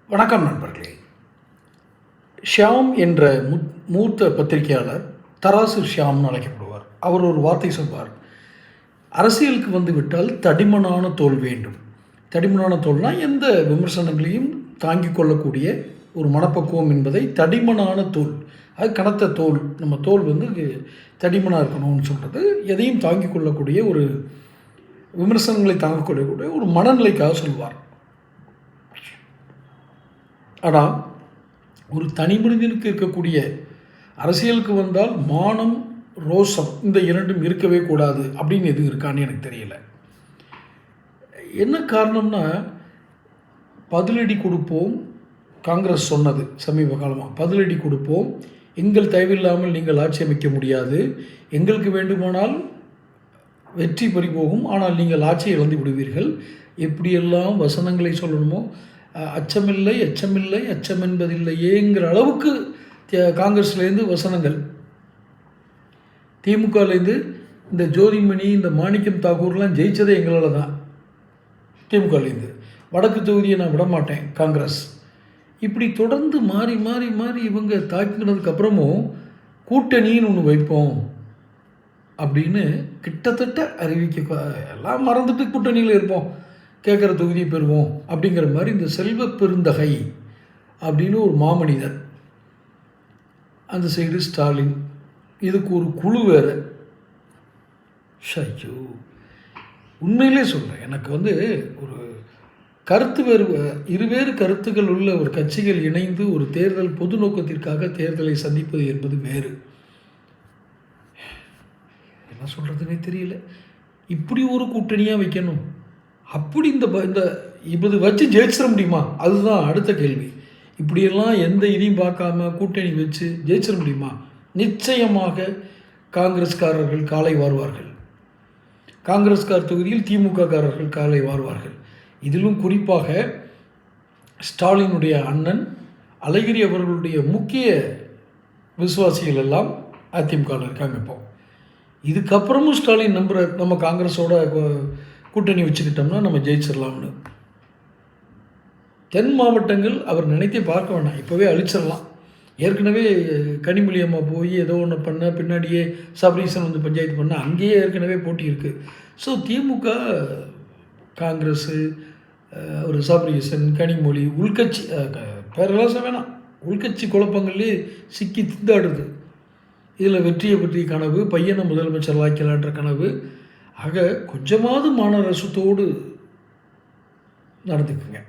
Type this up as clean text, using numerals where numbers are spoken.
வணக்கம் நண்பர்களே. ஷியாம் என்ற மூத்த பத்திரிகையாளர் தராசு ஷியாம்னு அழைக்கப்படுவார். அவர் ஒரு வார்த்தை சொல்வார், அரசியலுக்கு வந்து விட்டால் தடிமனான தோல் வேண்டும். தடிமனான தோல்னால் எந்த விமர்சனங்களையும் தாங்கிக் கொள்ளக்கூடிய ஒரு மனப்பக்குவம் என்பதை தடிமனான தோல், அது கனத்த தோல், நம்ம தோல் வந்து தடிமனாக இருக்கணும்னு சொல்கிறது, எதையும் தாங்கிக் கொள்ளக்கூடிய ஒரு விமர்சனங்களை தாங்கிக் கொள்ளக்கூடிய ஒரு மனநிலைக்காக சொல்வார். ஆனால் ஒரு தனி மனிதனுக்கு இருக்கக்கூடிய அரசியலுக்கு வந்தால் மானம், ரோசம் இந்த இரண்டும் இருக்கவே கூடாது அப்படின்னு எதுவும் இருக்கான்னு எனக்கு தெரியல. என்ன காரணம்னா, பதிலடி கொடுப்போம், காங்கிரஸ் சொன்னது சமீப காலமாக, பதிலடி கொடுப்போம், எங்கள் தயவில்லாமல் நீங்கள் ஆட்சி அமைக்க முடியாது, எங்களுக்கு வேண்டுமானால் வெற்றி பறிபோகும், ஆனால் நீங்கள் ஆட்சியை இழந்து விடுவீர்கள், எப்படியெல்லாம் வசனங்களை சொல்லணுமோ, அச்சமில்லை அச்சமில்லை அச்சம் என்பதில்லையேங்கிற அளவுக்கு காங்கிரஸ்லேருந்து வசனங்கள், திமுகலேருந்து இந்த ஜோதிமணி, இந்த மாணிக்கம் தாக்கூர்லாம் ஜெயித்ததே எங்களால் தான். திமுகலேருந்து வடக்கு தொகுதியை நான் விடமாட்டேன் காங்கிரஸ், இப்படி தொடர்ந்து மாறி மாறி மாறி இவங்க தாக்கினதுக்கப்புறமும் கூட்டணின்னு ஒன்று வைப்போம் அப்படின்னு கிட்டத்தட்ட அறிவிக்க, எல்லாம் மறந்துட்டு கூட்டணியில் இருப்போம், கேட்குற தொகுதியை பெறுவோம் அப்படிங்கிற மாதிரி இந்த செல்வ பெருந்தகை அப்படின்னு ஒரு மாமனிதர், அந்த சைடு ஸ்டாலின், இதுக்கு ஒரு குழு வேறு. ஷையோ, உண்மையிலே சொல்கிறேன், எனக்கு வந்து ஒரு கருத்து இருவேறு கருத்துக்கள் உள்ள ஒரு கட்சிகள் இணைந்து ஒரு தேர்தல் பொது நோக்கத்திற்காக தேர்தலை சந்திப்பது என்பது வேறு. என்ன சொல்கிறதுனே தெரியல. இப்படி ஒரு கூட்டணியாக வைக்கணும், அப்படி இந்த இப்படி வச்சு ஜெயிச்சிட முடியுமா, அதுதான் அடுத்த கேள்வி. இப்படியெல்லாம் எந்த இதையும் பார்க்காம கூட்டணி வச்சு ஜெயிச்சிட முடியுமா? நிச்சயமாக காங்கிரஸ்காரர்கள் காலை வாருவார்கள், காங்கிரஸ்கார் தொகுதியில் திமுக காரர்கள் காலை வாருவார்கள். இதிலும் குறிப்பாக ஸ்டாலினுடைய அண்ணன் அழகிரி அவர்களுடைய முக்கிய விசுவாசிகள் எல்லாம் அதிமுகவில் இருக்காங்க. இப்போ இதுக்கப்புறமும் ஸ்டாலின் நம்ம காங்கிரஸோட கூட்டணி வச்சுக்கிட்டோம்னா நம்ம ஜெயிச்சிடலாம்னு. தென் மாவட்டங்கள் அவர் நினைத்தே பார்க்க வேண்டாம், இப்போவே அழிச்சிடலாம். ஏற்கனவே கனிமொழி அம்மா போய் ஏதோ ஒன்று பண்ண, பின்னாடியே சபரீசன் வந்து பஞ்சாயத்து பண்ண, அங்கேயே ஏற்கனவே போட்டி இருக்குது. ஸோ திமுக, காங்கிரஸு, ஒரு சபரீசன், கனிமொழி, உள்கட்சி பேரெல்லாம் வேணாம், உள்கட்சி குழப்பங்கள்லேயே சிக்கி திண்டாடுது. இதில் வெற்றியை பற்றிய கனவு, பையனை முதலமைச்சர் ஆக்கலான்ற கனவு. ஆக கொஞ்சமாவது மான ரசத்தோடு நடந்துக்குங்க.